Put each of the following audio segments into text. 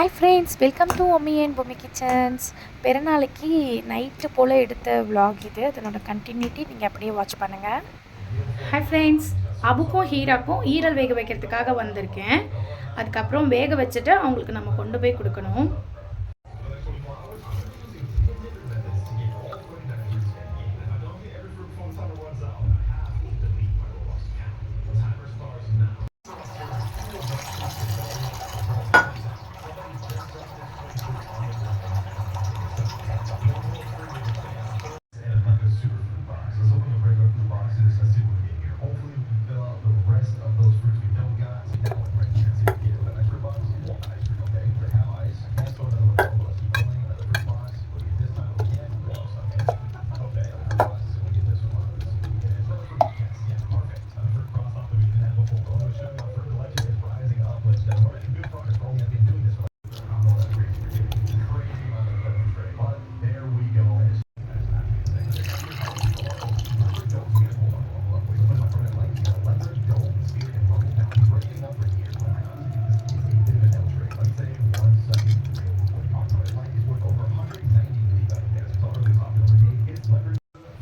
Hi friends, welcome to mummy and Bommi kitchens. பிறநாளைக்கு night போல் எடுத்த விலாக் இது. அதனோட கண்டினியூட்டி நீங்கள் அப்படியே வாட்ச் பண்ணுங்கள். ஹாய் ஃப்ரெண்ட்ஸ், அபுக்கும் ஹீராக்கும் ஈரல் வேக வைக்கிறதுக்காக வந்திருக்கேன். அதுக்கப்புறம் வேக வச்சுட்டு அவங்களுக்கு நம்ம கொண்டு போய் கொடுக்கணும்.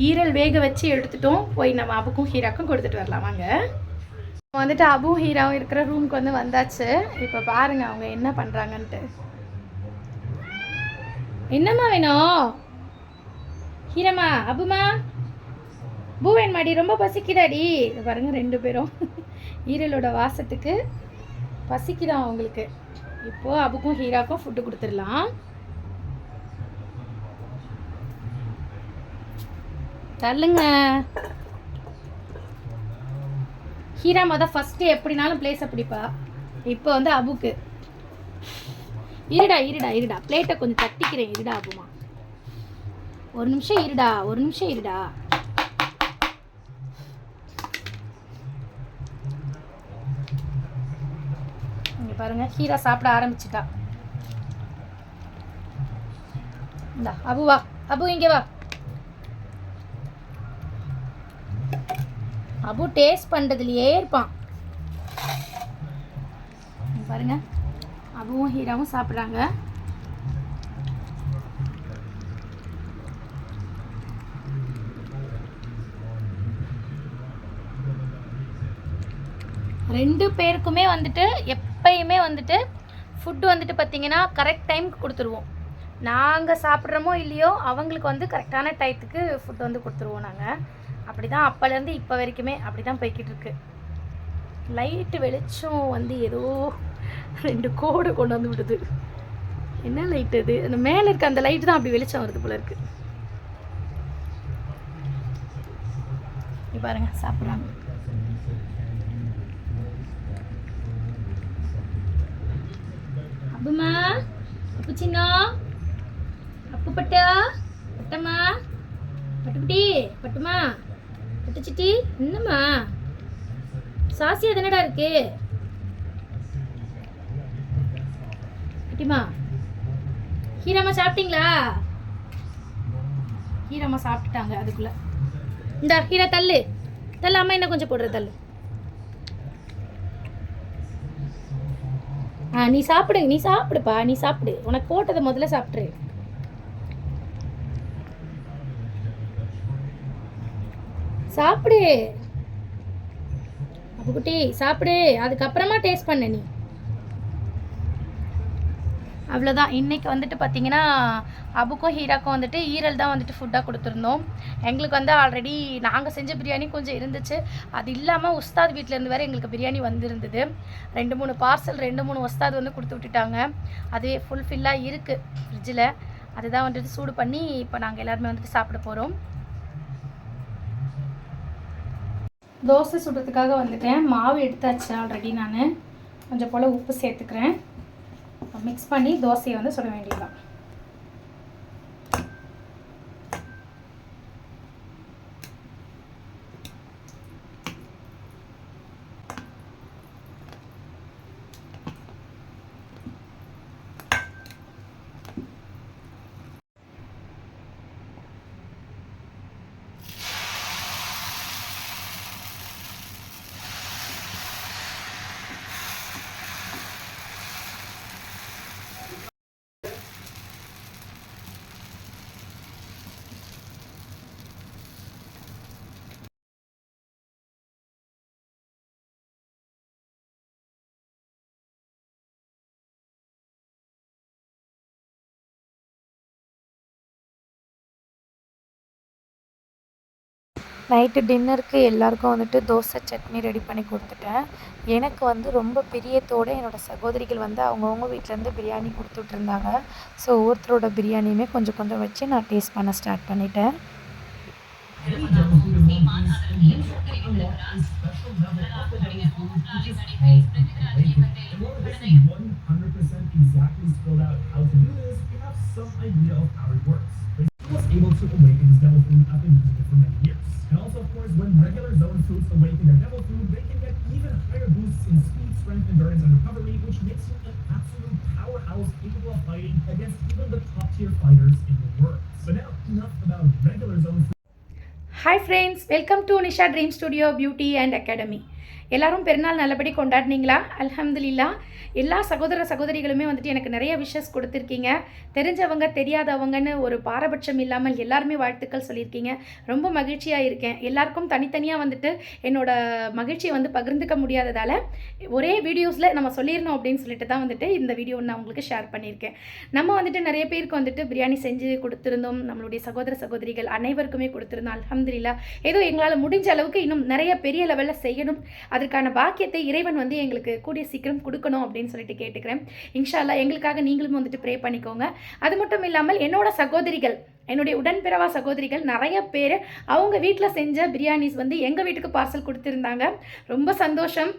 ஈரல் வேக வச்சு எடுத்துட்டோம். போய் நம்ம அபுக்கும் ஹீராக்கும் கொடுத்துட்டு வரலாம் வாங்க. வந்துட்டு அபு ஹீராவும் இருக்கிற ரூமுக்கு வந்தாச்சு. இப்போ பாருங்க அவங்க என்ன பண்ணுறாங்கன்ட்டு. என்னம்மா வேணும்? ஹீரம்மா, அபுமா, பூவேன் மாடி ரொம்ப பசிக்குதாடி. பாருங்க ரெண்டு பேரும் ஈரலோட வாசத்துக்கு பசிக்குதான் அவங்களுக்கு. இப்போது அபுக்கும் ஹீராக்கும் ஃபுட்டு கொடுத்துடலாம். தள்ளுங்க. ஹீராமா தான் ஃபஸ்ட்டு எப்படினாலும் பிளேஸை பிடிப்பா. இப்போ அபுக்கு இருடா இருடா இருடா, பிளேட்டை கொஞ்சம் தட்டிக்கிறேன். இருடா அபுமா, ஒரு நிமிஷம் இருடா, ஒரு நிமிஷம் இருடா. இங்கே பாருங்க, ஹீரா சாப்பிட ஆரம்பிச்சிட்டா. இந்தா அபு வா, அபு இங்கே வா. அபு டேஸ்ட் பண்ணுறதுலையே இருப்பான். பாருங்க, அபுவும் ஹீராவும் சாப்பிட்றாங்க. ரெண்டு பேருக்குமே எப்பயுமே ஃபுட்டு பார்த்திங்கன்னா கரெக்ட் டைமுக்கு கொடுத்துருவோம். நாங்கள் சாப்பிட்றோமோ இல்லையோ அவங்களுக்கு கரெக்டான டயத்துக்கு ஃபுட்டு கொடுத்துருவோம். நாங்கள் அப்படி தான் அப்போலேருந்து இப்போ வரைக்குமே அப்படி தான் போய்கிட்டு இருக்கு. லைட்டு வெளிச்சம் ஏதோ ரெண்டு கோடை கொண்டு வந்து விடுது. என்ன லைட் அது? அந்த மேலே இருக்க அந்த லைட்டு தான் அப்படி வெளிச்சம் வருது போல இருக்கு. பாருங்க சாப்பிட்றாங்க. அப்புமா, அப்பு சின்ன, அப்பு பட்டா, பட்டம்மா, பட்டுக்குட்டி, பட்டுமா, பட்டுச்சிட்டி, என்னம்மா சாசியா தானடா இருக்கு? குட்டிமா, ஹீராமா சாப்பிட்டீங்களா? ஹீராமா சாப்பிட்டுட்டாங்க அதுக்குள்ள. இந்த ஹீரா தள்ளு தள்ளு, அம்மா என்ன கொஞ்சம் போடுற தள்ளு. நீ சாப்பிடு, நீ சாப்பிடுப்பா, நீ சாப்பிடு. உனக்கு போட்டதை முதல்ல சாப்பிட்ரு. சாப்பிடு அப்புக்குட்டி, சாப்பிடு. அதுக்கப்புறமா டேஸ்ட் பண்ண நீ. அவ்வளோதான். இன்றைக்கி பார்த்திங்கன்னா அபுக்கும் ஹீராக்கும் ஈரல் தான் ஃபுட்டாக கொடுத்துருந்தோம். எங்களுக்கு ஆல்ரெடி நாங்கள் செஞ்ச பிரியாணி கொஞ்சம் இருந்துச்சு. அது இல்லாமல் உஸ்தாத் வீட்டிலேருந்து வேறு எங்களுக்கு பிரியாணி வந்திருந்தது. 2-3 பார்சல் 2-3 உஸ்தாத் கொடுத்து விட்டுட்டாங்க. அதுவே ஃபுல்ஃபில்லாக இருக்குது ஃப்ரிட்ஜில். அதுதான் சூடு பண்ணி இப்போ நாங்கள் எல்லாருமே சாப்பிட போகிறோம். தோசை சுடுறதுக்காக வந்துட்டேன். மாவு எடுத்தாச்சு ஆல்ரெடி. நான் கொஞ்சம் போல் உப்பு சேர்த்துக்கிறேன். மிக்ஸ் பண்ணி தோசையை சுட வேண்டியதுதான். நைட்டு டின்னருக்கு எல்லாருக்கும் வந்துட்டு தோசை சட்னி ரெடி பண்ணி கொடுத்துட்டேன். எனக்கு வந்து ரொம்ப பிரியத்தோடு என்னோடய சகோதரிகள் வந்து அவங்கவுங்க வீட்டிலேருந்து பிரியாணி கொடுத்துட்ருந்தாங்க. ஸோ ஒவ்வொருத்தரோட பிரியாணியுமே கொஞ்சம் கொஞ்சம் வச்சு நான் டேஸ்ட் பண்ண ஸ்டார்ட் பண்ணிட்டேன். Any devil food in one piece can usually unlock a special level of the devil food, which is called an awakening. And while it isn't 100% exactly spelled out how to do this, we have some idea of how it works. But he was able to awaken his devil fruit after using it for many years. And also, of course, when regular zone fruits awaken their devil fruit, they can get even higher boosts in speed, strength, endurance, and recovery, which makes you an absolute powerhouse capable of fighting against even the top-tier fighters in the world. But now, enough about regular zone fruit. Hi friends, welcome to Nisha dream studio beauty and academy. எல்லாரும் பெருநாள் நல்லபடி கொண்டாடினீங்களா? அல்ஹம்துலில்லாஹ். எல்லா சகோதரிகளுமே வந்துட்டு எனக்கு நிறைய wishes கொடுத்துருக்கீங்க. தெரிஞ்சவங்க தெரியாதவங்கன்னு ஒரு பாரபட்சம் இல்லாமல் எல்லாருமே வாழ்த்துக்கள் சொல்லியிருக்கீங்க. ரொம்ப மகிழ்ச்சியாக இருக்கேன். எல்லாருக்கும் தனித்தனியாக வந்துட்டு என்னோடய மகிழ்ச்சியை வந்து பகிர்ந்துக்க முடியாததால் ஒரே வீடியோஸில் நம்ம சொல்லிடணும் அப்படின்னு சொல்லிட்டு தான் வந்துட்டு இந்த வீடியோ நான் உங்களுக்கு ஷேர் பண்ணியிருக்கேன். நம்ம வந்துட்டு நிறைய பேருக்கு வந்துட்டு பிரியாணி செஞ்சு கொடுத்துருந்தோம். நம்மளுடைய சகோதரிகள் அனைவருக்குமே கொடுத்துருந்தோம். அல்ஹம்துலில்லாஹ். ஏதோ எங்களால் முடிஞ்ச அளவுக்கு இன்னும் நிறைய பெரிய லெவலில் செய்யணும். அதற்கான பாக்கியத்தை இறைவன் வந்து எங்களுக்கு கூடிய சீக்கிரம் கொடுக்கணும் அப்படின்னு சொல்லிட்டு கேட்டுக்கிறேன். இன்ஷா அல்லாஹ் எங்களுக்காக நீங்களும் வந்துட்டு ப்ரே பண்ணிக்கோங்க. அது மட்டும் இல்லாமல் என்னோட சகோதரிகள், என்னுடைய உடன்பிறவா சகோதரிகள் நிறைய பேர் அவங்க வீட்டில் செஞ்ச பிரியாணிஸ் வந்து எங்கள் வீட்டுக்கு பார்சல் கொடுத்துருந்தாங்க. ரொம்ப சந்தோஷம்.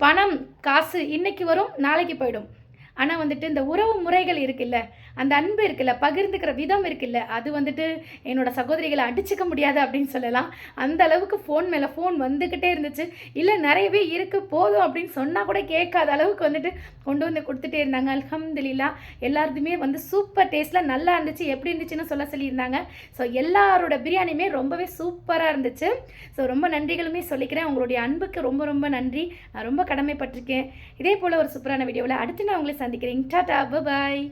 பணம் காசு இன்றைக்கி வரும், நாளைக்கு போயிடும். ஆனால் வந்துட்டு இந்த உறவு முறைகள் இருக்குல்ல, அந்த அன்பு இருக்குல்ல, பகிர்ந்துக்கிற விதம் இருக்குல்ல, அது வந்துட்டு என்னோடய சகோதரிகளை அடிச்சுக்க முடியாது அப்படின்னு சொல்லலாம். அந்த அளவுக்கு ஃபோன் மேலே ஃபோன் வந்துக்கிட்டே இருந்துச்சு. இல்லை நிறையவே இருக்குது போதும் அப்படின்னு சொன்னால் கூட கேட்காத அளவுக்கு வந்துட்டு கொண்டு வந்து கொடுத்துட்டே இருந்தாங்க. அல்ஹம்துலில்லாஹ். எல்லாருமே வந்து சூப்பர் டேஸ்ட்டில் நல்லா இருந்துச்சு, எப்படி இருந்துச்சுன்னு சொல்லியிருந்தாங்க. ஸோ எல்லாரோட பிரியாணியுமே ரொம்பவே சூப்பராக இருந்துச்சு. ஸோ ரொம்ப நன்றிகளுமே சொல்லிக்கிறேன். உங்களுடைய அன்புக்கு ரொம்ப ரொம்ப நன்றி. நான் ரொம்ப கடமைப்பட்டிருக்கேன். இதே போல் ஒரு சூப்பரான வீடியோவில் அடுத்து நான் உங்களை சந்திக்கிறேன். டாடா, பாய்.